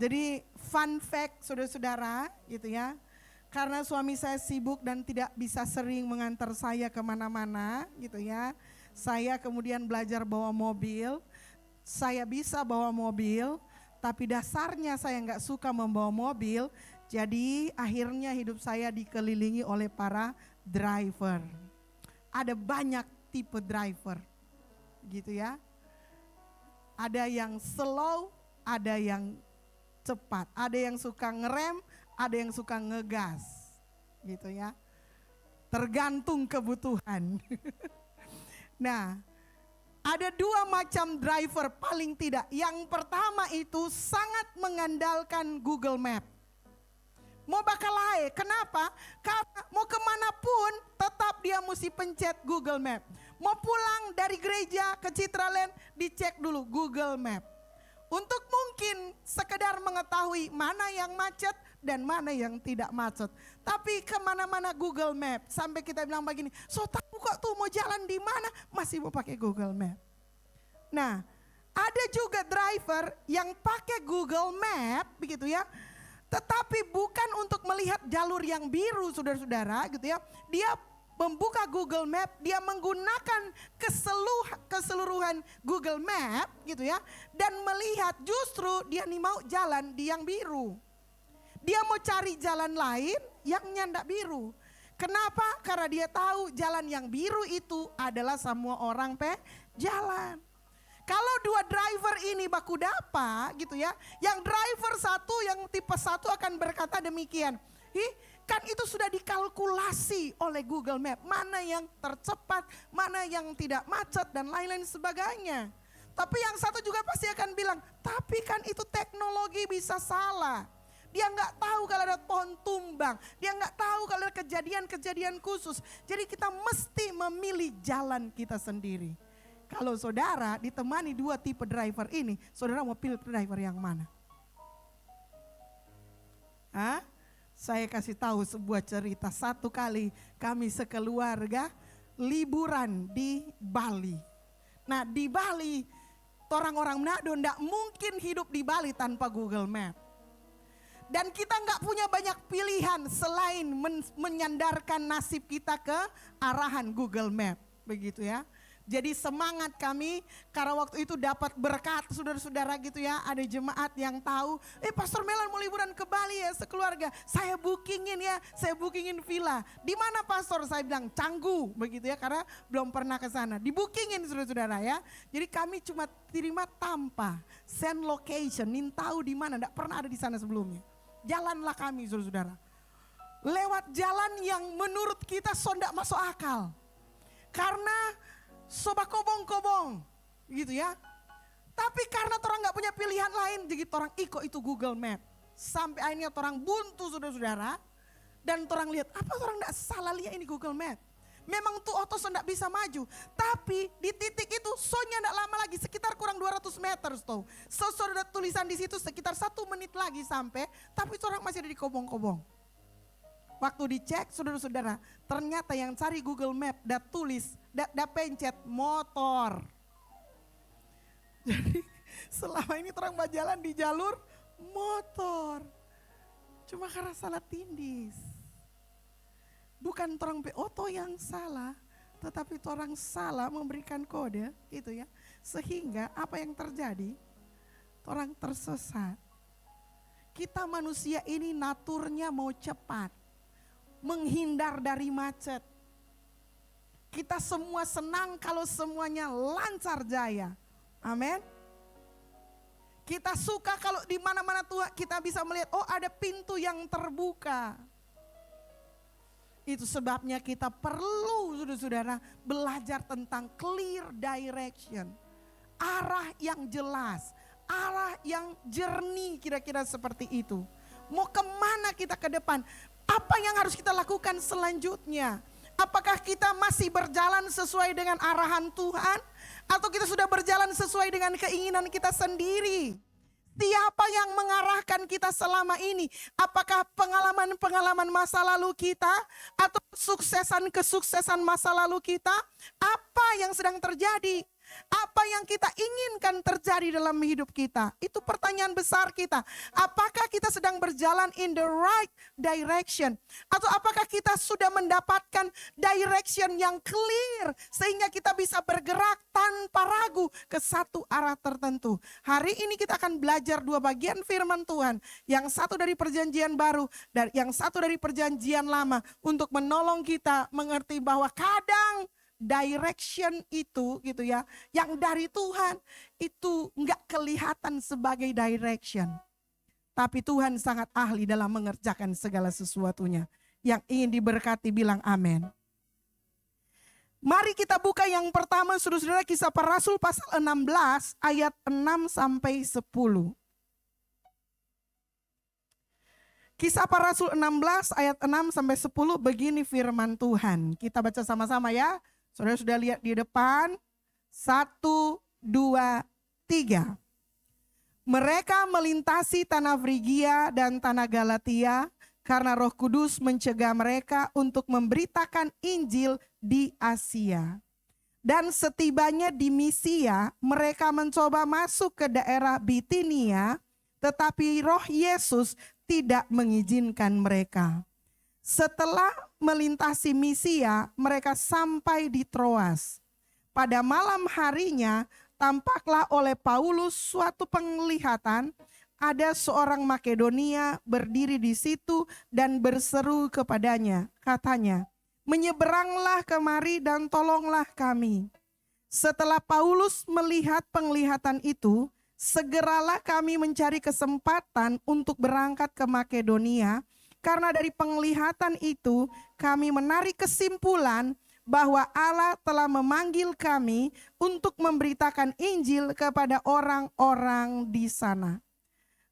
Jadi fun fact saudara-saudara gitu ya. Karena suami saya sibuk dan tidak bisa sering mengantar saya kemana-mana gitu ya. Saya kemudian belajar bawa mobil. Saya bisa bawa mobil, tapi dasarnya saya nggak suka membawa mobil. Jadi akhirnya hidup saya dikelilingi oleh para driver. Ada banyak tipe driver gitu ya. Ada yang slow, ada yang cepat, ada yang suka ngerem, ada yang suka ngegas, gitu ya. Tergantung kebutuhan. Nah, ada dua macam driver paling tidak. Yang pertama itu sangat mengandalkan Google Map. Mau bakal lae, kenapa? Karena mau kemanapun tetap dia mesti pencet Google Map. Mau pulang dari gereja ke Citraland, dicek dulu Google Map. Untuk mungkin sekedar mengetahui mana yang macet dan mana yang tidak macet. Tapi kemana-mana Google Map. Sampai kita bilang begini, so tahu kok tuh mau jalan di mana, masih mau pakai Google Map. Nah, ada juga driver yang pakai Google Map, begitu ya. Tetapi bukan untuk melihat jalur yang biru, saudara-saudara, gitu ya. Dia membuka Google Map, dia menggunakan keseluruhan Google Map gitu ya. Dan melihat justru dia nih mau jalan di yang biru. Dia mau cari jalan lain yang nyandak biru. Kenapa? Karena dia tahu jalan yang biru itu adalah semua orang jalan. Kalau dua driver ini baku dapa gitu ya. Yang driver satu yang tipe satu akan berkata demikian. Kan itu sudah dikalkulasi oleh Google Map. Mana yang tercepat, mana yang tidak macet dan lain-lain sebagainya. Tapi yang satu juga pasti akan bilang, tapi kan itu teknologi bisa salah. Dia nggak tahu kalau ada pohon tumbang. Dia nggak tahu kalau ada kejadian-kejadian khusus. Jadi kita mesti memilih jalan kita sendiri. Kalau saudara ditemani dua tipe driver ini, saudara mau pilih driver yang mana? Hah? Saya kasih tahu sebuah cerita. Satu kali kami sekeluarga liburan di Bali. Nah di Bali, orang-orang Manado enggak mungkin hidup di Bali tanpa Google Map. Dan kita enggak punya banyak pilihan selain menyandarkan nasib kita ke arahan Google Map. Begitu ya. Jadi semangat kami karena waktu itu dapat berkat saudara-saudara gitu ya. Ada jemaat yang tahu, Pastor Melan mau liburan ke Bali ya sekeluarga. Saya bookingin villa. Di mana Pastor? Saya bilang Canggu begitu ya karena belum pernah ke sana. Dibookingin saudara-saudara ya. Jadi kami cuma terima tanpa send location, tahu di mana, enggak pernah ada di sana sebelumnya. Jalanlah kami saudara-saudara. Lewat jalan yang menurut kita sondak masuk akal. Karena soba kobong-kobong gitu ya. Tapi karena orang gak punya pilihan lain, jadi orang ikut itu Google Map. Sampai akhirnya orang buntu saudara-saudara. Dan orang lihat, apa orang gak salah lihat ini Google Map. Memang tuh otos gak bisa maju. Tapi di titik itu sonya gak lama lagi, sekitar kurang 200 meter tuh. Saudara tulisan di situ sekitar 1 menit lagi sampai, tapi orang masih ada di kobong-kobong. Waktu dicek saudara-saudara, ternyata yang cari Google Map dah tulis, dah pencet motor. Jadi selama ini orang berjalan di jalur motor. Cuma karena salah tindis. Bukan orang oto yang salah, tetapi orang salah memberikan kode itu ya. Sehingga apa yang terjadi? Orang tersesat. Kita manusia ini naturnya mau cepat. Menghindar dari macet. Kita semua senang kalau semuanya lancar jaya. Amin. Kita suka kalau di mana-mana Tuhan kita bisa melihat, oh ada pintu yang terbuka. Itu sebabnya kita perlu saudara-saudara belajar tentang clear direction. Arah yang jelas, arah yang jernih kira-kira seperti itu. Mau kemana kita ke depan? Apa yang harus kita lakukan selanjutnya? Apakah kita masih berjalan sesuai dengan arahan Tuhan? Atau kita sudah berjalan sesuai dengan keinginan kita sendiri? Siapa yang mengarahkan kita selama ini? Apakah pengalaman-pengalaman masa lalu kita? Atau kesuksesan masa lalu kita? Apa yang sedang terjadi? Apa yang kita inginkan terjadi dalam hidup kita? Itu pertanyaan besar kita. Apakah kita sedang berjalan in the right direction? Atau apakah kita sudah mendapatkan direction yang clear sehingga kita bisa bergerak tanpa ragu ke satu arah tertentu? Hari ini kita akan belajar dua bagian firman Tuhan. Yang satu dari perjanjian baru dan yang satu dari perjanjian lama untuk menolong kita mengerti bahwa kadang direction itu gitu ya, yang dari Tuhan itu enggak kelihatan sebagai direction. Tapi Tuhan sangat ahli dalam mengerjakan segala sesuatunya. Yang ingin diberkati bilang amin. Mari kita buka yang pertama saudara-saudara, Kisah Para Rasul pasal 16 ayat 6 sampai 10. Kisah Para Rasul 16 ayat 6 sampai 10 begini firman Tuhan. Kita baca sama-sama ya. Saudara sudah lihat di depan. 1, 2, 3. Mereka melintasi tanah Frigia dan tanah Galatia karena Roh Kudus mencegah mereka untuk memberitakan Injil di Asia. Dan setibanya di Misia, mereka mencoba masuk ke daerah Bitinia, tetapi Roh Yesus tidak mengizinkan mereka. Setelah melintasi Misia, mereka sampai di Troas. Pada malam harinya, tampaklah oleh Paulus suatu penglihatan. Ada seorang Makedonia berdiri di situ dan berseru kepadanya. Katanya, menyeberanglah kemari dan tolonglah kami. Setelah Paulus melihat penglihatan itu, segeralah kami mencari kesempatan untuk berangkat ke Makedonia. Karena dari penglihatan itu kami menarik kesimpulan bahwa Allah telah memanggil kami untuk memberitakan Injil kepada orang-orang di sana.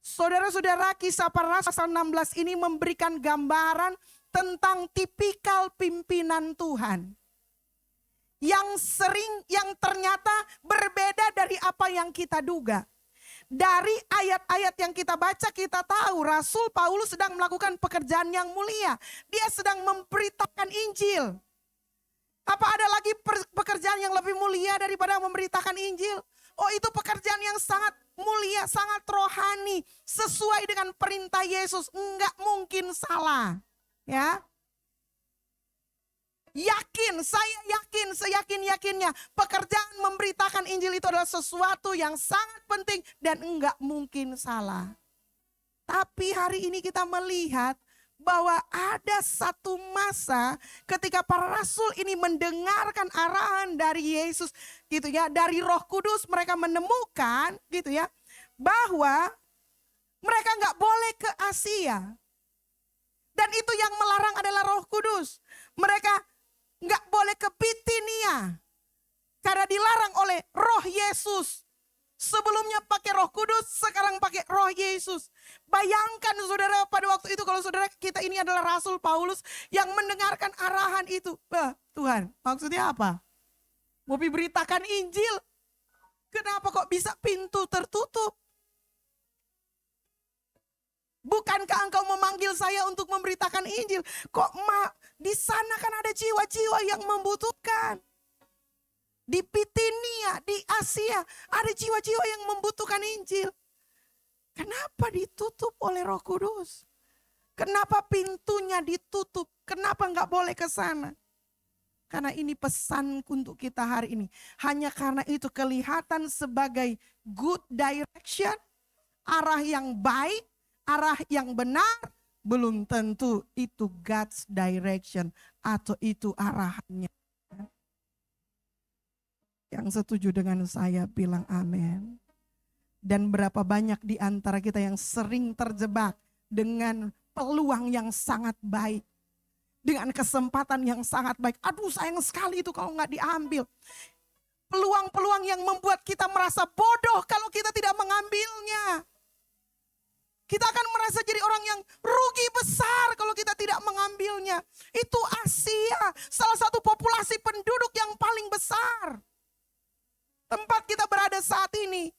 Saudara-saudara, Kisah Para Rasul pasal 16 ini memberikan gambaran tentang tipikal pimpinan Tuhan. Yang ternyata berbeda dari apa yang kita duga. Dari ayat-ayat yang kita baca kita tahu Rasul Paulus sedang melakukan pekerjaan yang mulia. Dia sedang memberitakan Injil. Apa ada lagi pekerjaan yang lebih mulia daripada memberitakan Injil? Oh, itu pekerjaan yang sangat mulia, sangat rohani, sesuai dengan perintah Yesus, enggak mungkin salah. Ya. Yakin, saya yakin, seyakin-yakinnya pekerjaan memberitakan Injil itu adalah sesuatu yang sangat penting dan enggak mungkin salah. Tapi hari ini kita melihat bahwa ada satu masa ketika para rasul ini mendengarkan arahan dari Yesus gitu ya, dari Roh Kudus mereka menemukan gitu ya, bahwa mereka enggak boleh ke Asia. Dan itu yang melarang adalah Roh Kudus. Mereka nggak boleh ke Bitinia karena dilarang oleh Roh Yesus. Sebelumnya pakai Roh Kudus, sekarang pakai Roh Yesus. Bayangkan saudara, pada waktu itu kalau saudara kita ini adalah Rasul Paulus yang mendengarkan arahan itu. Tuhan, maksudnya apa? Mau diberitakan Injil. Kenapa kok bisa pintu tertutup? Bukankah engkau memanggil saya untuk memberitakan Injil? Kok di sana kan ada jiwa-jiwa yang membutuhkan. Di Bitinia, di Asia, ada jiwa-jiwa yang membutuhkan Injil. Kenapa ditutup oleh Roh Kudus? Kenapa pintunya ditutup? Kenapa enggak boleh ke sana? Karena ini pesan untuk kita hari ini. Hanya karena itu kelihatan sebagai good direction, arah yang baik, arah yang benar, belum tentu itu God's direction atau itu arahannya. Yang setuju dengan saya bilang amin. Dan berapa banyak di antara kita yang sering terjebak dengan peluang yang sangat baik. Dengan kesempatan yang sangat baik. Aduh, sayang sekali itu kalau nggak diambil. Peluang-peluang yang membuat kita merasa bodoh kalau kita tidak mengambilnya. Kita akan merasa jadi orang yang rugi besar kalau kita tidak mengambilnya. Itu Asia, salah satu populasi penduduk yang paling besar. Tempat kita berada saat ini.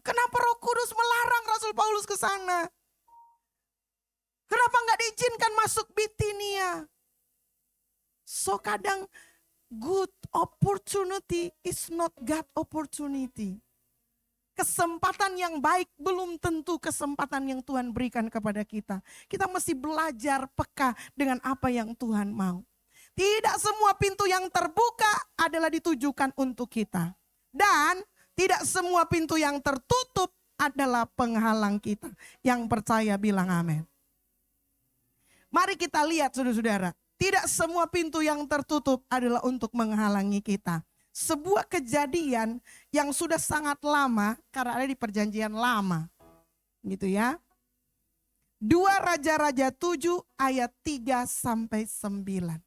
Kenapa Roh Kudus melarang Rasul Paulus ke sana? Kenapa nggak diizinkan masuk Bitinia? So kadang good opportunity is not God opportunity. Kesempatan yang baik belum tentu kesempatan yang Tuhan berikan kepada kita. Kita mesti belajar peka dengan apa yang Tuhan mau. Tidak semua pintu yang terbuka adalah ditujukan untuk kita. Dan tidak semua pintu yang tertutup adalah penghalang kita. Yang percaya bilang amin. Mari kita lihat saudara-saudara. Tidak semua pintu yang tertutup adalah untuk menghalangi kita. Sebuah kejadian yang sudah sangat lama karena ada di perjanjian lama. Gitu ya. 2 Raja-Raja 7 ayat 3 sampai 9.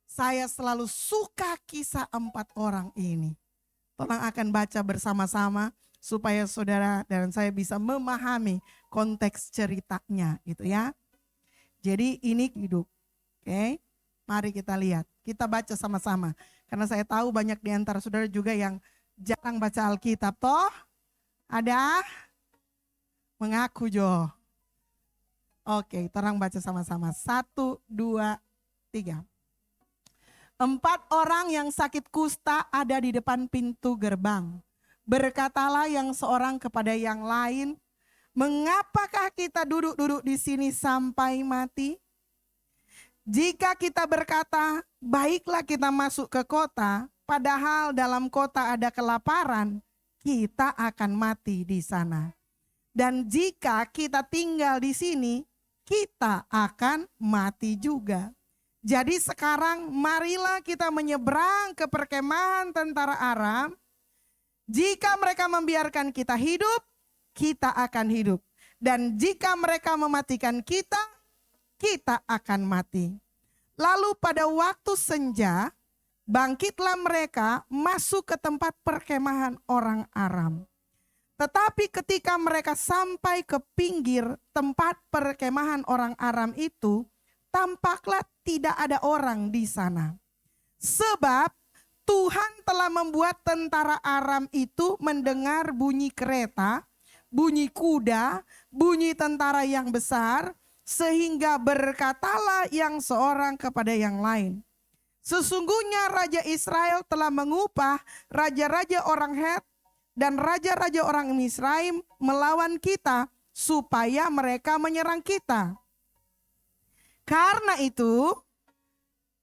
Saya selalu suka kisah 4 orang ini. Tolong akan baca bersama-sama supaya saudara dan saya bisa memahami konteks ceritanya gitu ya. Jadi ini hidup. Oke. Mari kita lihat. Kita baca sama-sama. Karena saya tahu banyak di antara saudara juga yang jarang baca Alkitab. Toh? Ada? Mengaku Jo. Oke, terang baca sama-sama. 1, 2, 3. 4 orang yang sakit kusta ada di depan pintu gerbang. Berkatalah yang seorang kepada yang lain, mengapakah kita duduk-duduk di sini sampai mati? Jika kita berkata, baiklah kita masuk ke kota, padahal dalam kota ada kelaparan, kita akan mati di sana. Dan jika kita tinggal di sini, kita akan mati juga. Jadi sekarang marilah kita menyeberang ke perkemahan tentara Aram. Jika mereka membiarkan kita hidup, kita akan hidup. Dan jika mereka mematikan kita, kita akan mati. Lalu pada waktu senja, bangkitlah mereka masuk ke tempat perkemahan orang Aram. Tetapi ketika mereka sampai ke pinggir tempat perkemahan orang Aram itu, tampaklah tidak ada orang di sana. Sebab Tuhan telah membuat tentara Aram itu mendengar bunyi kereta, bunyi kuda, bunyi tentara yang besar, sehingga berkatalah yang seorang kepada yang lain. Sesungguhnya Raja Israel telah mengupah raja-raja orang Het dan raja-raja orang Misraim melawan kita supaya mereka menyerang kita. Karena itu,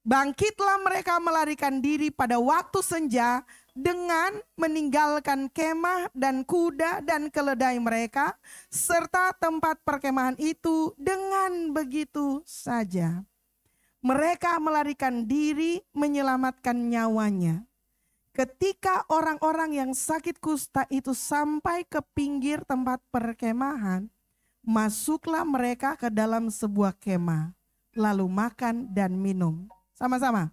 bangkitlah mereka melarikan diri pada waktu senja dengan meninggalkan kemah dan kuda dan keledai mereka serta tempat perkemahan itu dengan begitu saja. Mereka melarikan diri menyelamatkan nyawanya. Ketika orang-orang yang sakit kusta itu sampai ke pinggir tempat perkemahan, masuklah mereka ke dalam sebuah kemah, lalu makan dan minum. Sama-sama.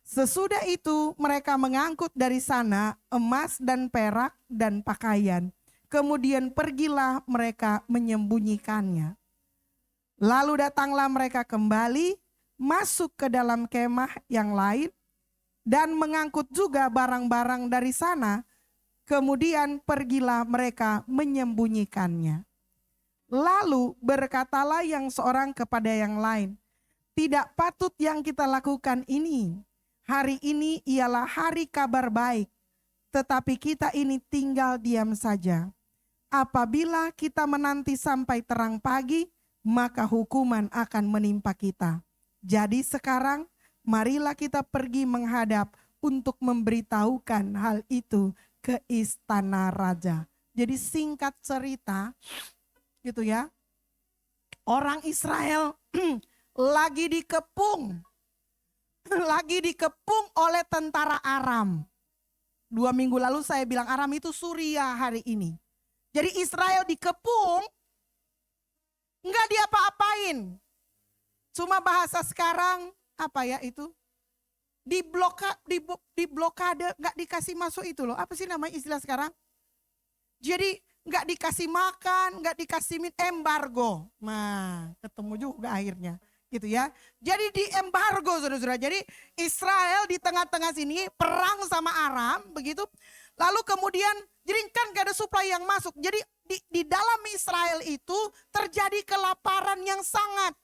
Sesudah itu mereka mengangkut dari sana emas dan perak dan pakaian. Kemudian pergilah mereka menyembunyikannya. Lalu datanglah mereka kembali masuk ke dalam kemah yang lain dan mengangkut juga barang-barang dari sana. Kemudian pergilah mereka menyembunyikannya. Lalu berkatalah yang seorang kepada yang lain, tidak patut yang kita lakukan ini. Hari ini ialah hari kabar baik, tetapi kita ini tinggal diam saja. Apabila kita menanti sampai terang pagi, maka hukuman akan menimpa kita. Jadi sekarang marilah kita pergi menghadap untuk memberitahukan hal itu ke istana raja. Jadi singkat cerita, gitu ya, orang Israel lagi dikepung oleh tentara Aram. 2 minggu lalu saya bilang Aram itu Suria hari ini. Jadi Israel dikepung, enggak diapa-apain. Cuma bahasa sekarang apa ya itu? Diblokade, enggak dikasih masuk itu loh. Apa sih namanya istilah sekarang? Jadi enggak dikasih makan, enggak dikasih embargo. Nah, ketemu juga akhirnya. Gitu ya. Jadi di embargo saudara-saudara. Jadi Israel di tengah-tengah sini perang sama Aram begitu. Lalu kemudian jadi kan gak ada suplai yang masuk. Jadi di dalam Israel itu terjadi kelaparan yang sangat.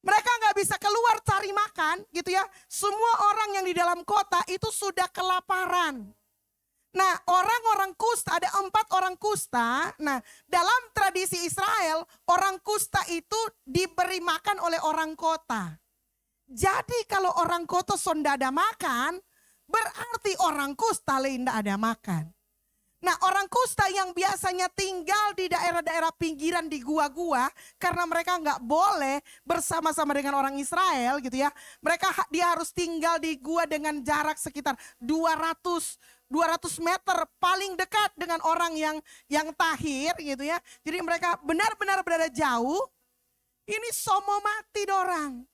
Mereka nggak bisa keluar cari makan gitu ya. Semua orang yang di dalam kota itu sudah kelaparan. Nah, orang-orang kusta, ada 4 orang kusta. Nah, dalam tradisi Israel, orang kusta itu diberi makan oleh orang kota. Jadi kalau orang kota sonda ada makan, berarti orang kusta lain tidak ada makan. Nah, orang kusta yang biasanya tinggal di daerah-daerah pinggiran di gua-gua, karena mereka nggak boleh bersama-sama dengan orang Israel gitu ya. Dia harus tinggal di gua dengan jarak sekitar 200 meter paling dekat dengan orang yang tahir gitu ya. Jadi mereka benar-benar berada jauh. Ini somo mati dorang.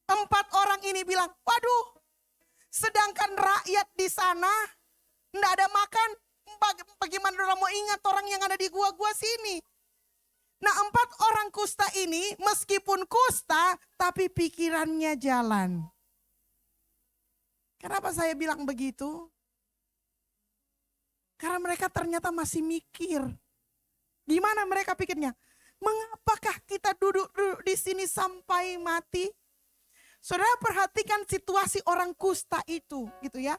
4 orang ini bilang, waduh, sedangkan rakyat di sana enggak ada makan, bagaimana orang mau ingat orang yang ada di gua-gua sini. Nah, 4 orang kusta ini meskipun kusta tapi pikirannya jalan. Kenapa saya bilang begitu? Karena mereka ternyata masih mikir. Gimana mereka pikirnya? Mengapakah kita duduk di sini sampai mati? Saudara perhatikan situasi orang kusta itu gitu ya.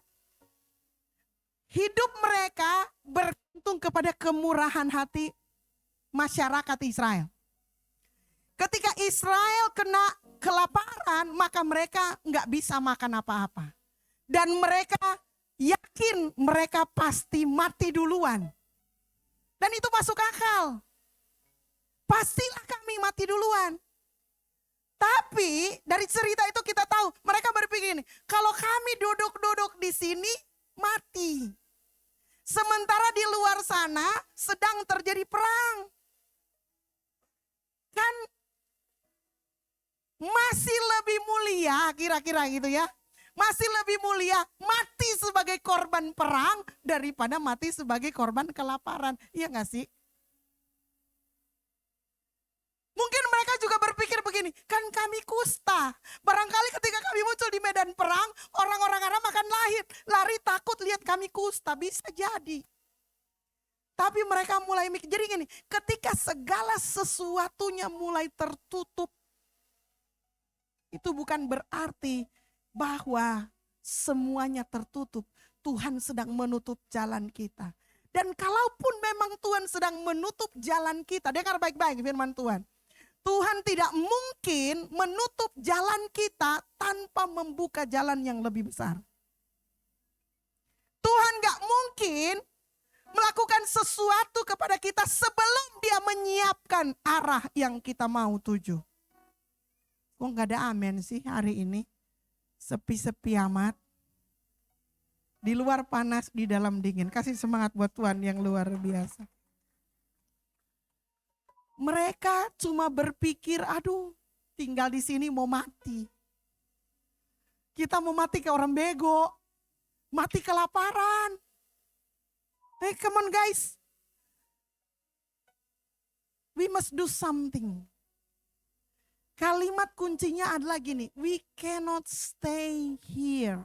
Hidup mereka bergantung kepada kemurahan hati masyarakat Israel. Ketika Israel kena kelaparan, maka mereka nggak bisa makan apa-apa. Dan mereka yakin mereka pasti mati duluan. Dan itu masuk akal. Pastilah kami mati duluan. Tapi dari cerita itu kita tahu mereka berpikir ini, kalau kami duduk-duduk di sini mati. Sementara di luar sana sedang terjadi perang. Kan masih lebih mulia kira-kira gitu ya. Masih lebih mulia mati sebagai korban perang daripada mati sebagai korban kelaparan. Iya gak sih? Mungkin mereka juga berpikir begini, kan kami kusta. Barangkali ketika kami muncul di medan perang, orang-orang Aram akan lari takut lihat kami kusta. Bisa jadi. Tapi mereka mulai mikir, jadi gini, ketika segala sesuatunya mulai tertutup, itu bukan berarti bahwa semuanya tertutup. Tuhan sedang menutup jalan kita. Dan kalaupun memang Tuhan sedang menutup jalan kita, dengar baik-baik firman Tuhan. Tuhan tidak mungkin menutup jalan kita tanpa membuka jalan yang lebih besar. Tuhan gak mungkin melakukan sesuatu kepada kita sebelum dia menyiapkan arah yang kita mau tuju. Kok gak ada amin sih hari ini? Sepi-sepi amat. Di luar panas, di dalam dingin. Kasih semangat buat Tuhan yang luar biasa. Mereka cuma berpikir, aduh tinggal di sini mau mati. Kita mau mati kayak orang bego. Mati kelaparan. Hey, come on guys. We must do something. Kalimat kuncinya adalah gini, we cannot stay here.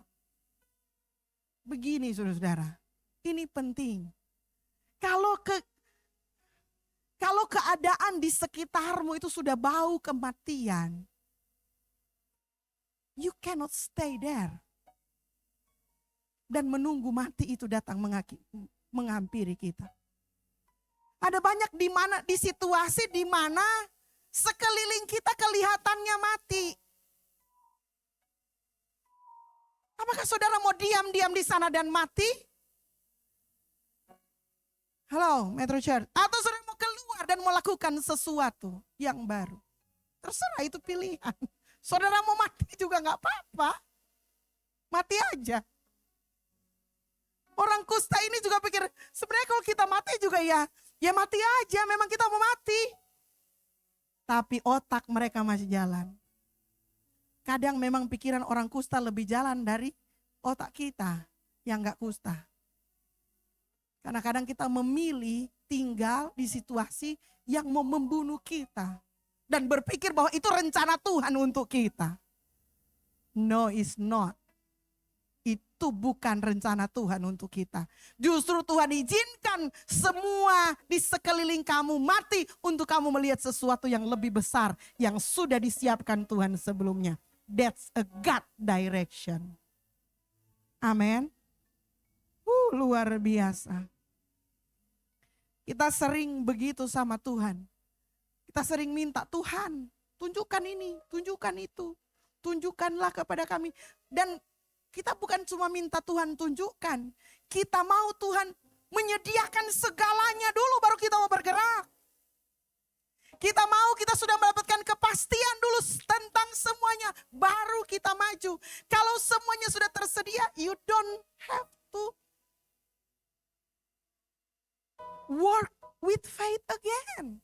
Begini saudara-saudara, ini penting. Kalau keadaan di sekitarmu itu sudah bau kematian, you cannot stay there. Dan menunggu mati itu datang menghampiri kita. Ada banyak di situasi di mana sekeliling kita kelihatannya mati. Apakah saudara mau diam-diam di sana dan mati? Halo, Metro Church. Atau saudara mau keluar dan mau lakukan sesuatu yang baru? Terserah, itu pilihan. Saudara mau mati juga gak apa-apa. Mati aja. Orang kusta ini juga pikir, sebenarnya kalau kita mati juga ya mati aja, memang kita mau mati. Tapi otak mereka masih jalan. Kadang memang pikiran orang kusta lebih jalan dari otak kita yang gak kusta. Karena kadang kita memilih tinggal di situasi yang mau membunuh kita. Dan berpikir bahwa itu rencana Tuhan untuk kita. No, it's not. itu bukan rencana Tuhan untuk kita. Justru Tuhan izinkan semua di sekeliling kamu mati untuk kamu melihat sesuatu yang lebih besar yang sudah disiapkan Tuhan sebelumnya. That's a God direction. Amin. Luar biasa. Kita sering begitu sama Tuhan. Kita sering minta, Tuhan tunjukkan ini, tunjukkan itu. Tunjukkanlah kepada kami. Dan kita bukan cuma minta Tuhan tunjukkan. Kita mau Tuhan menyediakan segalanya dulu baru kita mau bergerak. Kita mau, kita sudah mendapatkan kepastian dulu tentang semuanya. Baru kita maju. Kalau semuanya sudah tersedia, you don't have to work with faith again.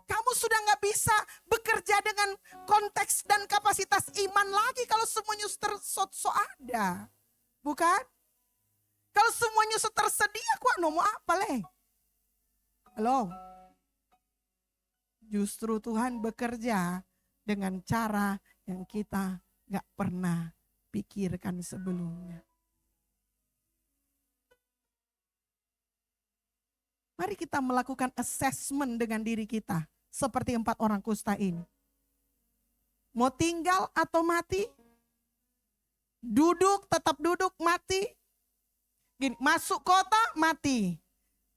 Kamu sudah gak bisa bekerja dengan konteks dan kapasitas iman lagi kalau semuanya sudah ada. Bukan? Kalau semuanya sudah tersedia, mau apa leh? Halo? Justru Tuhan bekerja dengan cara yang kita gak pernah pikirkan sebelumnya. Mari kita melakukan assessment dengan diri kita. Seperti 4 orang kusta ini. Mau tinggal atau mati? Duduk, tetap duduk, mati. Gini, masuk kota, mati.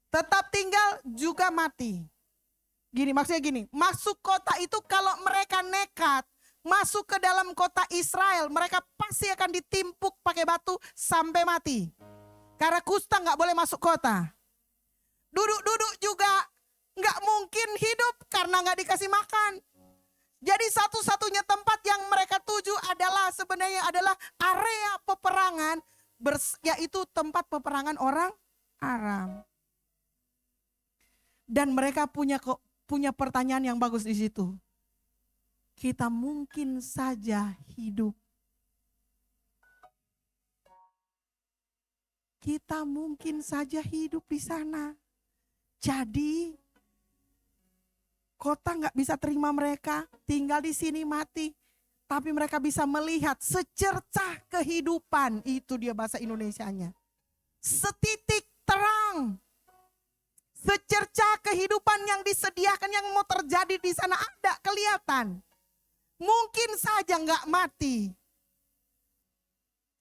Tetap tinggal, juga mati. Gini, maksudnya gini, masuk kota itu kalau mereka nekat, masuk ke dalam kota Israel, mereka pasti akan ditimpuk pakai batu sampai mati. Karena kusta gak boleh masuk kota. Duduk-duduk juga nggak mungkin hidup karena nggak dikasih makan. Jadi satu-satunya tempat yang mereka tuju adalah sebenarnya adalah area peperangan, yaitu tempat peperangan orang Aram. Dan mereka punya pertanyaan yang bagus di situ. Kita mungkin saja hidup. Kita mungkin saja hidup di sana. Jadi kota nggak bisa terima mereka, tinggal di sini mati. Tapi mereka bisa melihat secercah kehidupan, itu dia bahasa Indonesianya. Setitik terang. Secercah kehidupan yang disediakan yang mau terjadi di sana ada kelihatan. Mungkin saja nggak mati.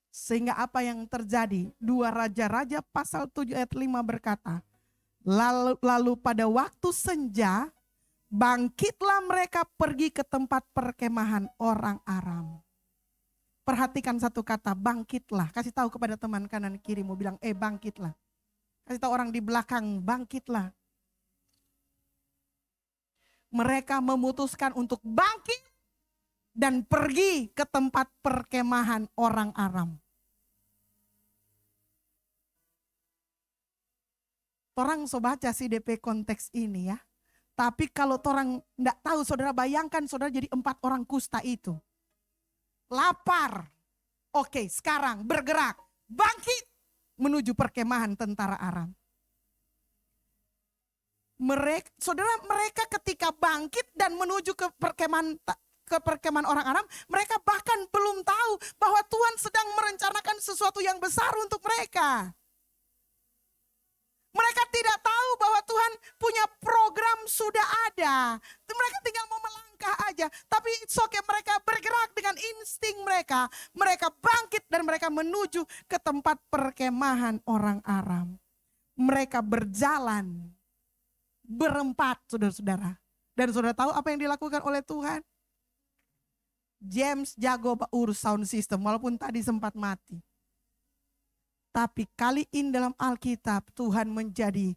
Sehingga apa yang terjadi? 2 Raja-Raja pasal 7 ayat 5 berkata, lalu pada waktu senja, bangkitlah mereka pergi ke tempat perkemahan orang Aram. Perhatikan satu kata, bangkitlah. Kasih tahu kepada teman kanan kirimu, bilang bangkitlah. Kasih tahu orang di belakang, bangkitlah. Mereka memutuskan untuk bangkit dan pergi ke tempat perkemahan orang Aram. Orang so baca CDP konteks ini ya. Tapi kalau orang tidak tahu, saudara bayangkan saudara jadi 4 orang kusta itu. Lapar. Oke, sekarang bergerak. Bangkit menuju perkemahan tentara Aram. Mereka ketika bangkit dan menuju ke perkemahan orang Aram, mereka bahkan belum tahu bahwa Tuhan sedang merencanakan sesuatu yang besar untuk mereka. Mereka tidak tahu bahwa Tuhan punya program sudah ada. Mereka tinggal mau melangkah aja. Tapi it's okay, mereka bergerak dengan insting mereka. Mereka bangkit dan mereka menuju ke tempat perkemahan orang Aram. Mereka berjalan berempat, saudara-saudara. Dan saudara tahu apa yang dilakukan oleh Tuhan? James jago urus sound system walaupun tadi sempat mati. Tapi kali ini dalam Alkitab Tuhan menjadi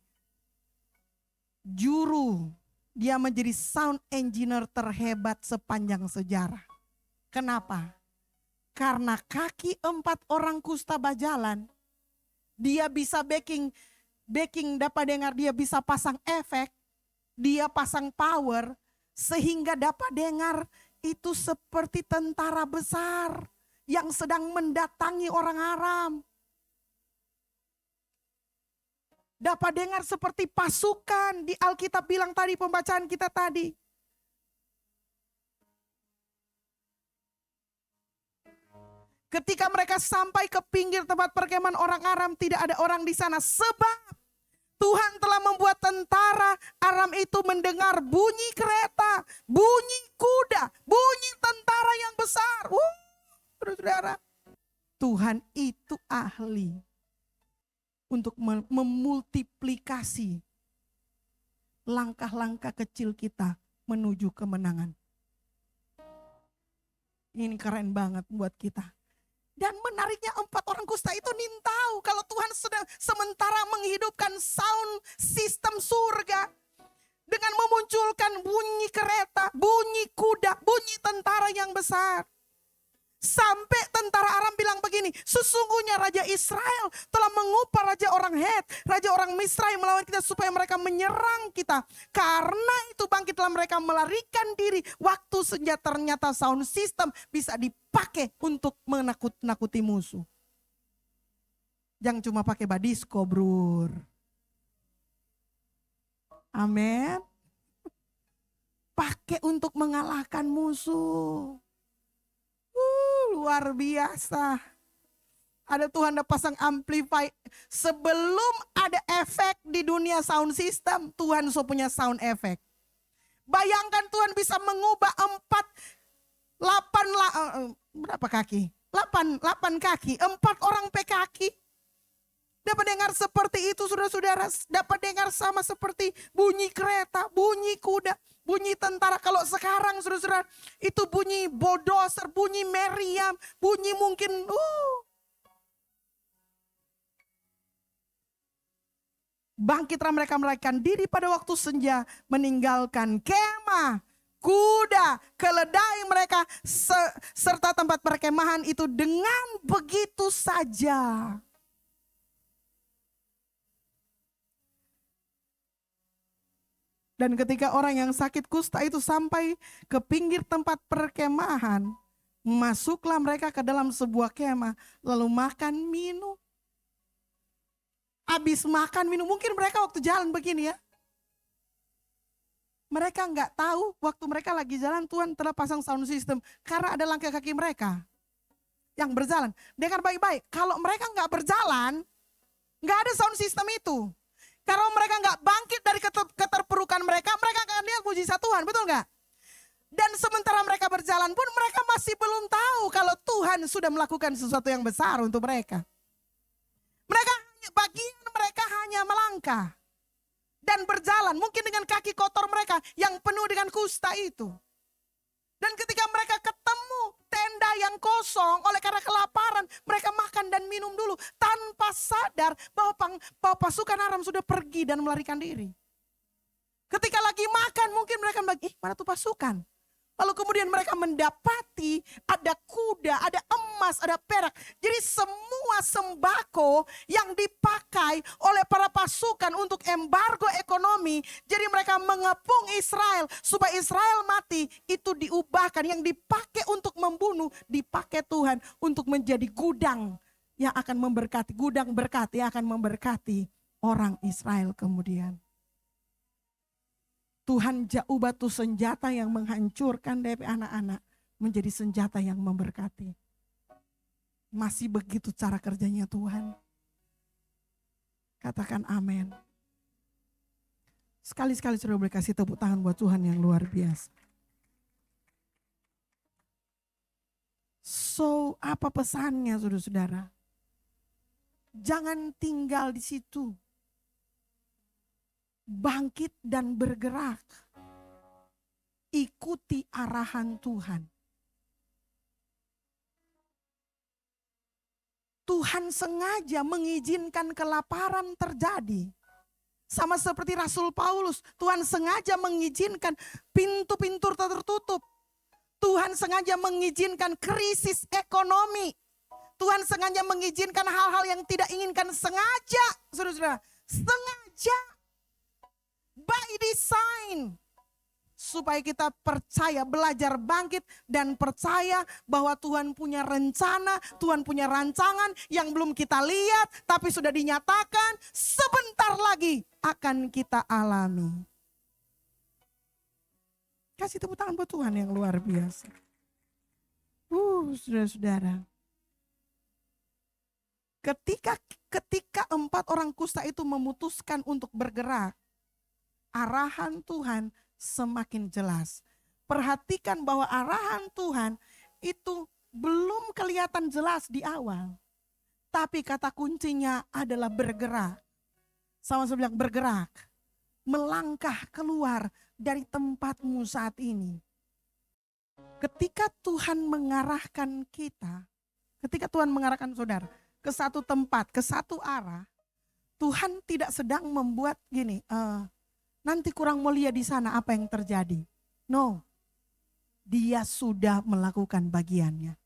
juru. Dia menjadi sound engineer terhebat sepanjang sejarah. Kenapa? Karena kaki 4 orang kusta berjalan. Dia bisa backing dapat dengar, dia bisa pasang efek. Dia pasang power sehingga dapat dengar itu seperti tentara besar yang sedang mendatangi orang Aram. Dapat dengar seperti pasukan di Alkitab bilang tadi, pembacaan kita tadi. Ketika mereka sampai ke pinggir tempat perkemahan orang Aram, tidak ada orang di sana. Sebab Tuhan telah membuat tentara Aram itu mendengar bunyi kereta, bunyi kuda, bunyi tentara yang besar. Saudara, Tuhan itu ahli untuk memultiplikasi langkah-langkah kecil kita menuju kemenangan. Ini keren banget buat kita. Dan menariknya 4 orang kusta itu tahu kalau Tuhan sedang sementara menghidupkan sound sistem surga. Dengan memunculkan bunyi kereta, bunyi kuda, bunyi tentara yang besar. Sampai tentara Aram bilang begini, sesungguhnya Raja Israel telah mengupah Raja orang Het, Raja orang Misraim melawan kita supaya mereka menyerang kita. Karena itu bangkitlah mereka melarikan diri. Waktu senjata ternyata sound system bisa dipakai untuk menakut-nakuti musuh. Jangan cuma pakai badisko, bro. Amin. Pakai untuk mengalahkan musuh. Luar biasa. Ada Tuhan ada pasang amplify. Sebelum ada efek di dunia sound system, Tuhan punya sound effect. Bayangkan Tuhan bisa mengubah 8 kaki, 4 orang kaki. Dapat dengar seperti itu saudara-saudara, dapat dengar sama seperti bunyi kereta, bunyi kuda, bunyi tentara. Kalau sekarang saudara-saudara itu bunyi bulldozer, bunyi meriam, bunyi mungkin bangkitlah mereka melarikan diri pada waktu senja, meninggalkan kemah, kuda, keledai mereka serta tempat perkemahan itu dengan begitu saja. Dan ketika orang yang sakit kusta itu sampai ke pinggir tempat perkemahan, masuklah mereka ke dalam sebuah kemah, lalu makan minum. Habis makan minum, mungkin mereka waktu jalan begini ya. Mereka nggak tahu waktu mereka lagi jalan Tuhan telah pasang sound system. Karena ada langkah kaki mereka yang berjalan. Dengar baik-baik, kalau mereka nggak berjalan, nggak ada sound system itu. Kalau mereka nggak bangkit dari keterpurukan mereka akan lihat mujizat Tuhan, betul nggak? Dan sementara mereka berjalan pun mereka masih belum tahu kalau Tuhan sudah melakukan sesuatu yang besar untuk mereka. Bagian mereka hanya melangkah dan berjalan, mungkin dengan kaki kotor mereka yang penuh dengan kusta itu. Dan ketika mereka ketemu tenda yang kosong oleh karena kelaparan, mereka makan dan minum dulu tanpa sadar bahwa pasukan Aram sudah pergi dan melarikan diri. Ketika lagi makan mungkin mereka bilang, mana tuh pasukan? Lalu kemudian mereka mendapati ada kuda, ada emas, ada perak. Jadi semua sembako yang dipakai oleh para pasukan untuk embargo ekonomi. Jadi mereka mengepung Israel supaya Israel mati. Itu diubahkan, yang dipakai untuk membunuh dipakai Tuhan untuk menjadi gudang yang akan memberkati. Gudang berkat yang akan memberkati orang Israel kemudian. Tuhan jauh batu senjata yang menghancurkan dari anak-anak menjadi senjata yang memberkati. Masih begitu cara kerjanya Tuhan. Katakan amin. Sekali-sekali sudah boleh kasih tepuk tangan buat Tuhan yang luar biasa. So, apa pesannya saudara-saudara? Jangan tinggal di situ. Bangkit dan bergerak. Ikuti arahan Tuhan. Tuhan sengaja mengizinkan kelaparan terjadi. Sama seperti Rasul Paulus, Tuhan sengaja mengizinkan pintu-pintu tertutup. Tuhan sengaja mengizinkan krisis ekonomi. Tuhan sengaja mengizinkan hal-hal yang tidak inginkan sengaja. Saudara-saudara, sengaja. By design. Supaya kita percaya, belajar bangkit dan percaya bahwa Tuhan punya rencana, Tuhan punya rancangan yang belum kita lihat tapi sudah dinyatakan sebentar lagi akan kita alami. Kasih tepuk tangan buat Tuhan yang luar biasa. Saudara-saudara. Ketika 4 orang kusta itu memutuskan untuk bergerak, arahan Tuhan semakin jelas. Perhatikan bahwa arahan Tuhan itu belum kelihatan jelas di awal. Tapi kata kuncinya adalah bergerak. Sama-sama bilang bergerak. Melangkah keluar dari tempatmu saat ini. Ketika Tuhan mengarahkan kita, ketika Tuhan mengarahkan saudara ke satu tempat, ke satu arah, Tuhan tidak sedang membuat gini, nanti kurang mulia di sana apa yang terjadi. No, Dia sudah melakukan bagiannya.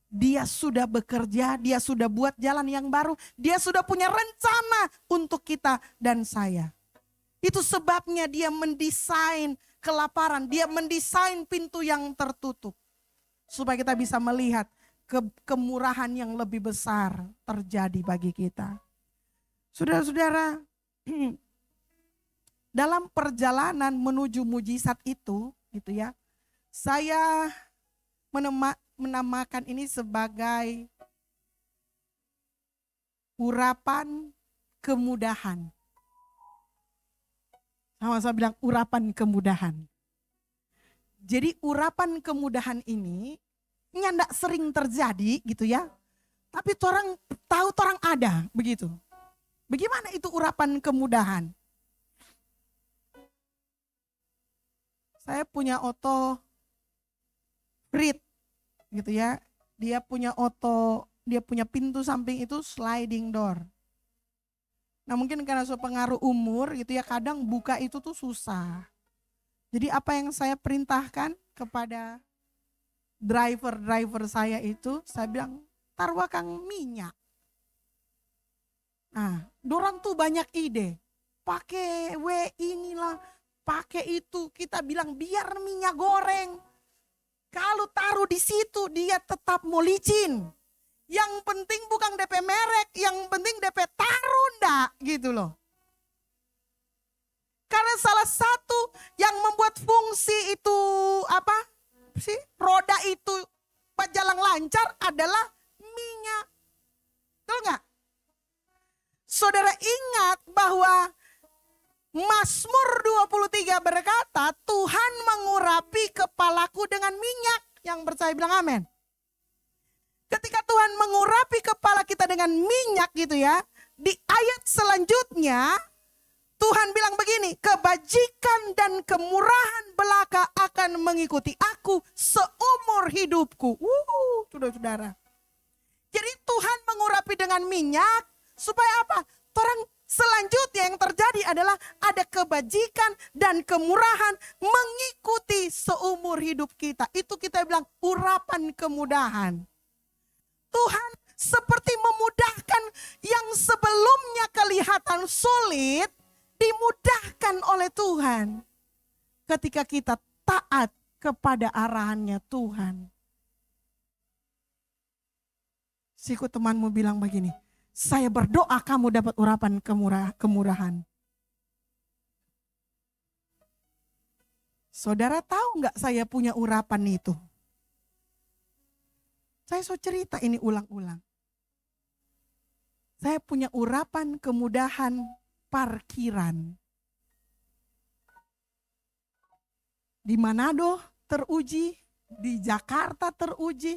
Dia sudah bekerja, Dia sudah buat jalan yang baru, Dia sudah punya rencana untuk kita dan saya. Itu sebabnya Dia mendesain kelaparan, Dia mendesain pintu yang tertutup. Supaya kita bisa melihat kemurahan yang lebih besar terjadi bagi kita. Saudara-saudara, dalam perjalanan menuju mujizat itu, gitu ya, saya menamakan ini sebagai urapan kemudahan. Sama-sama bilang urapan kemudahan. Jadi urapan kemudahan ini nggak sering terjadi gitu ya. Tapi orang tahu orang ada begitu. Bagaimana itu urapan kemudahan? Saya punya oto Frit gitu ya. Dia punya pintu samping itu sliding door. Nah mungkin karena pengaruh umur gitu ya, kadang buka itu tuh susah. Jadi apa yang saya perintahkan kepada driver saya itu, saya bilang taruhkan minyak. Nah, dorang tuh banyak ide. Pakai inilah, pakai itu, kita bilang biar minyak goreng. Kalau taruh di situ dia tetap mau licin. Yang penting bukan DP merek, yang penting DP taruh ndak gitu loh. Karena salah satu yang membuat fungsi itu apa sih, roda itu berjalan lancar adalah minyak. Betul nggak? Saudara ingat bahwa Mazmur 23 berkata, Tuhan mengurapi kepalaku dengan minyak. Yang percaya bilang amin. Ketika Tuhan mengurapi kepala kita dengan minyak gitu ya, di ayat selanjutnya Tuhan bilang begini, kebajikan dan kemurahan belaka akan mengikuti aku seumur hidupku. Saudara-saudara. Jadi Tuhan mengurapi dengan minyak supaya apa? Orang selanjutnya yang terjadi adalah ada kebajikan dan kemurahan mengikuti seumur hidup kita. Itu kita bilang urapan kemudahan. Tuhan seperti memudahkan yang sebelumnya kelihatan sulit, dimudahkan oleh Tuhan. Ketika kita taat kepada arahannya Tuhan. Siku temanmu bilang begini, saya berdoa kamu dapat urapan kemurahan. Saudara tahu nggak saya punya urapan itu? Saya so cerita ini ulang-ulang. Saya punya urapan kemudahan parkiran. Di Manado teruji, di Jakarta teruji,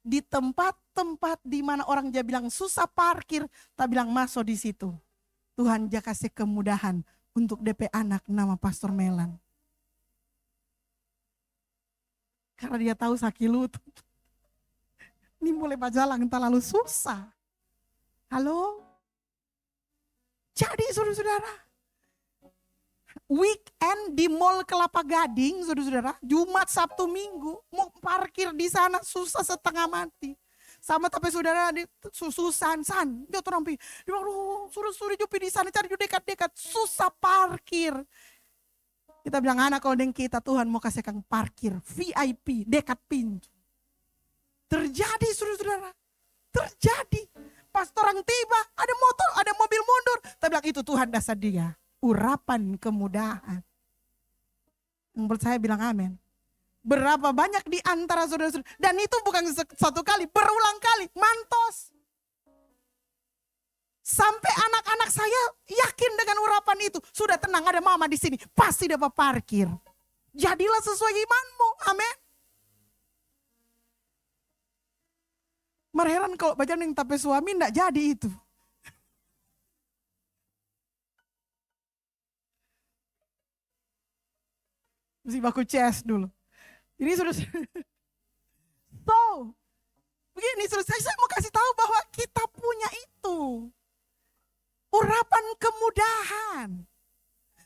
di tempat-tempat di mana orang dia bilang susah parkir, tak bilang masuk di situ. Tuhan dia kasih kemudahan untuk DP anak nama Pastor Melan. Karena dia tahu sakit lutut. Ini mulai berjalan terlalu susah. Halo? Jadi saudara-saudara, weekend di Mall Kelapa Gading, saudara-saudara, Jumat, Sabtu, Minggu, mau parkir di sana susah setengah mati. Sama tapi saudara di Susan, dia orang pi, dia suruh jupi di sana cari dekat-dekat, susah parkir. Kita bilang anak kalau dengan kita Tuhan mau kasih kang parkir VIP dekat pintu. Terjadi saudara-saudara, terjadi. Pas orang tiba, ada motor, ada mobil mundur. Kita bilang itu Tuhan dasar dia. Urapan kemudahan. Yang percaya bilang amin. Berapa banyak di antara saudara-saudara. Dan itu bukan satu kali, berulang kali. Mantos. Sampai anak-anak saya yakin dengan urapan itu. Sudah tenang, ada mama di sini, pasti dapat parkir. Jadilah sesuai imanmu, amin. Merheran kalau baca yang tapi suami enggak jadi itu. Mesti baku CS dulu. Ini sudah so, begini saya mau kasih tahu bahwa kita punya itu. Urapan kemudahan.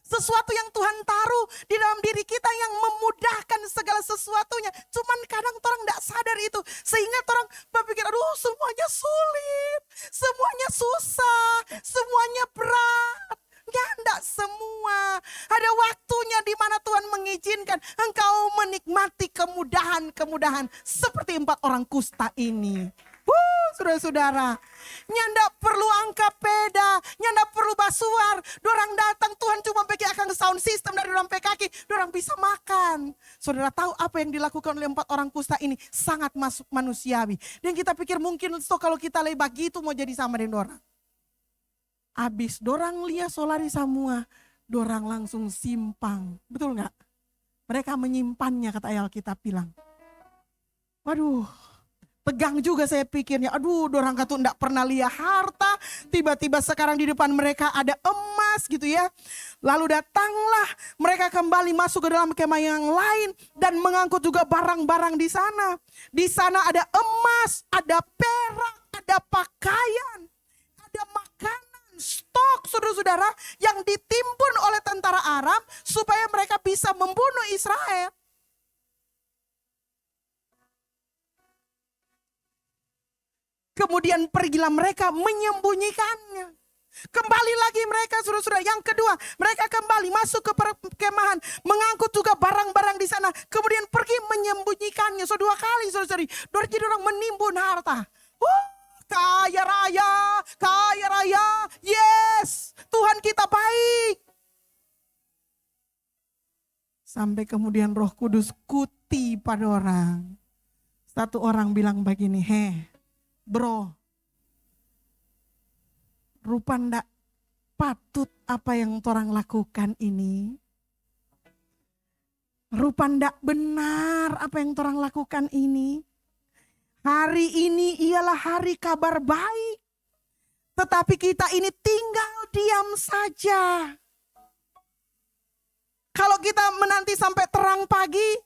Sesuatu yang Tuhan taruh di dalam diri kita yang memudahkan segala sesuatunya. Cuman kadang orang tidak sadar itu. Sehingga orang berpikir, aduh semuanya sulit. Semuanya susah. Semuanya berat. Enggak semua. Ada waktunya di mana Tuhan mengizinkan engkau menikmati kemudahan-kemudahan. Seperti 4 orang kusta ini. Saudara-saudara, nyanda perlu angka peda, nyanda perlu basuar. Dorang datang, Tuhan cuma pakai akan sound system dari dorang kaki, dorang bisa makan. Saudara tahu apa yang dilakukan oleh 4 orang kusta ini sangat manusiawi. Dan kita pikir mungkin kalau kita lebih begitu mau jadi sama dengan dorang. Abis dorang lihat solari semua, dorang langsung simpang. Betul nggak? Mereka menyimpannya, kata Alkitab bilang. Waduh, tegang juga saya pikirnya. Aduh, dorang kata enggak pernah lihat harta. Tiba-tiba sekarang di depan mereka ada emas gitu ya. Lalu datanglah mereka kembali masuk ke dalam kemah yang lain. Dan mengangkut juga barang-barang di sana. Di sana ada emas, ada perak, ada pakaian, ada makanan. Stok saudara-saudara yang ditimbun oleh tentara Aram supaya mereka bisa membunuh Israel. Kemudian pergilah mereka menyembunyikannya. Kembali lagi mereka saudara-saudara. Yang kedua, mereka kembali masuk ke perkemahan, mengangkut juga barang-barang di sana, kemudian pergi menyembunyikannya. So 2 kali saudara-saudari. Jadi orang menimbun harta. Kaya raya, yes, Tuhan kita baik. Sampai kemudian Roh Kudus kuti pada orang. Satu orang bilang begini, bro, rupa ndak patut apa yang orang lakukan ini. Rupa ndak benar apa yang orang lakukan ini. Hari ini ialah hari kabar baik. Tetapi kita ini tinggal diam saja. Kalau kita menanti sampai terang pagi,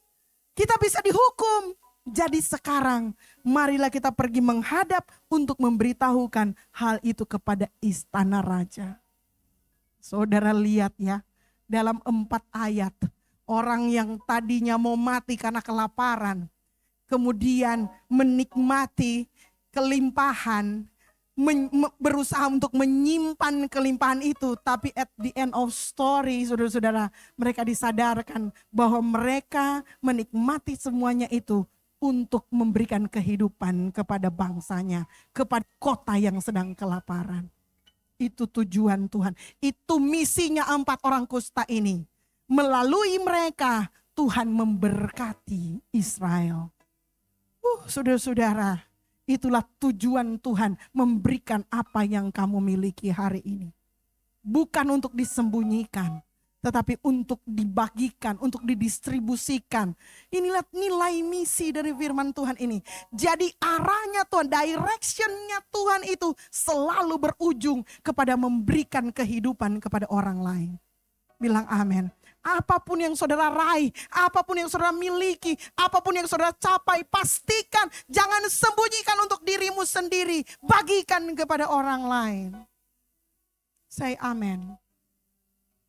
kita bisa dihukum. Jadi sekarang marilah kita pergi menghadap untuk memberitahukan hal itu kepada istana raja. Saudara lihat ya, dalam 4 ayat. Orang yang tadinya mau mati karena kelaparan. Kemudian menikmati kelimpahan, berusaha untuk menyimpan kelimpahan itu. Tapi at the end of story, saudara-saudara, mereka disadarkan bahwa mereka menikmati semuanya itu untuk memberikan kehidupan kepada bangsanya, kepada kota yang sedang kelaparan. Itu tujuan Tuhan, itu misinya 4 orang kusta ini. Melalui mereka Tuhan memberkati Israel. Saudara-saudara, itulah tujuan Tuhan memberikan apa yang kamu miliki hari ini. Bukan untuk disembunyikan, tetapi untuk dibagikan, untuk didistribusikan. Inilah nilai misi dari firman Tuhan ini. Jadi arahnya Tuhan, directionnya Tuhan itu selalu berujung kepada memberikan kehidupan kepada orang lain. Bilang amin. Apapun yang saudara raih, apapun yang saudara miliki, apapun yang saudara capai, pastikan jangan sembunyikan untuk dirimu sendiri. Bagikan kepada orang lain. Say amen.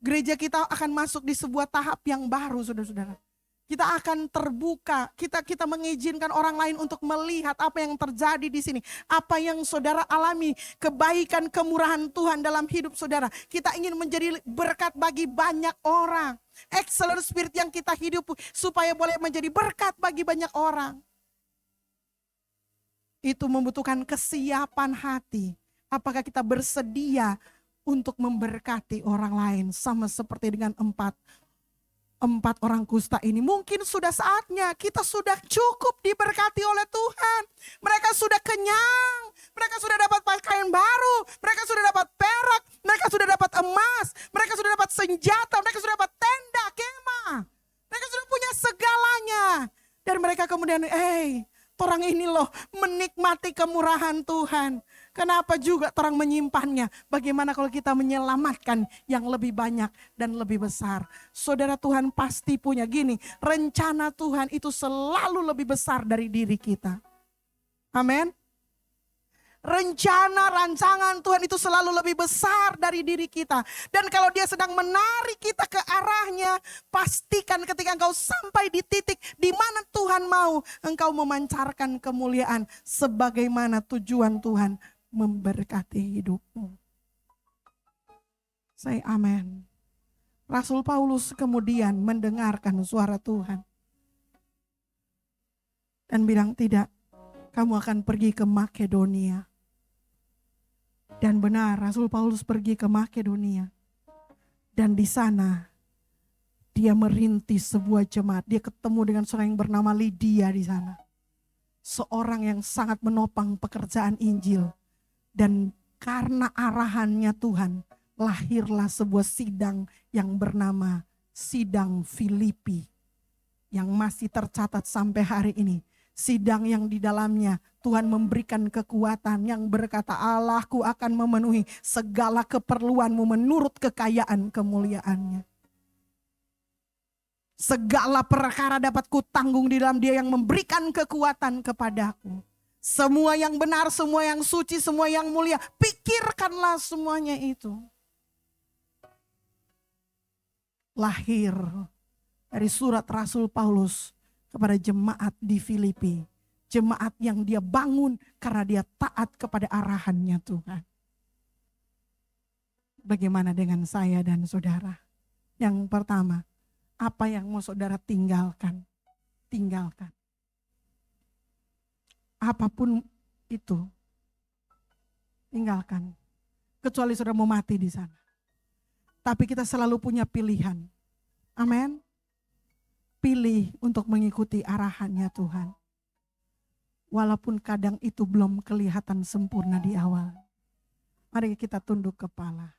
Gereja kita akan masuk di sebuah tahap yang baru, saudara-saudara. Kita akan terbuka, kita mengizinkan orang lain untuk melihat apa yang terjadi di sini. Apa yang saudara alami, kebaikan, kemurahan Tuhan dalam hidup saudara. Kita ingin menjadi berkat bagi banyak orang. Excellent spirit yang kita hidup supaya boleh menjadi berkat bagi banyak orang. Itu membutuhkan kesiapan hati. Apakah kita bersedia untuk memberkati orang lain sama seperti dengan 4 4 orang kusta ini, mungkin sudah saatnya kita sudah cukup diberkati oleh Tuhan. Mereka sudah kenyang, mereka sudah dapat pakaian baru, mereka sudah dapat perak, mereka sudah dapat emas, mereka sudah dapat senjata, mereka sudah dapat tenda, kemah. Mereka sudah punya segalanya. Dan mereka kemudian, orang ini loh menikmati kemurahan Tuhan. Kenapa juga orang menyimpannya? Bagaimana kalau kita menyelamatkan yang lebih banyak dan lebih besar? Saudara, Tuhan pasti punya gini, rencana Tuhan itu selalu lebih besar dari diri kita. Amin. Rencana, rancangan Tuhan itu selalu lebih besar dari diri kita. Dan kalau dia sedang menarik kita ke arahnya, pastikan ketika engkau sampai di titik di mana Tuhan mau, engkau memancarkan kemuliaan sebagaimana tujuan Tuhan memberkati hidupmu. Say amin. Rasul Paulus kemudian mendengarkan suara Tuhan dan bilang, tidak, kamu akan pergi ke Makedonia. Dan benar, Rasul Paulus pergi ke Makedonia. Dan di sana dia merintis sebuah jemaat. Dia ketemu dengan seorang yang bernama Lydia di sana. Seorang yang sangat menopang pekerjaan Injil. Dan karena arahannya Tuhan, lahirlah sebuah sidang yang bernama Sidang Filipi. Yang masih tercatat sampai hari ini. Sidang yang di dalamnya Tuhan memberikan kekuatan yang berkata, Allahku akan memenuhi segala keperluanmu menurut kekayaan kemuliaannya. Segala perkara dapat kutanggung di dalam Dia yang memberikan kekuatan kepadaku. Semua yang benar, semua yang suci, semua yang mulia, pikirkanlah semuanya itu. Lahir dari surat Rasul Paulus kepada jemaat di Filipi. Jemaat yang dia bangun karena dia taat kepada arahannya Tuhan. Bagaimana dengan saya dan saudara? Yang pertama, apa yang mau saudara tinggalkan? Tinggalkan. Apapun itu, tinggalkan. Kecuali saudara mau mati di sana. Tapi kita selalu punya pilihan. Amin. Pilih untuk mengikuti arahannya Tuhan. Walaupun kadang itu belum kelihatan sempurna di awal. Mari kita tunduk kepala.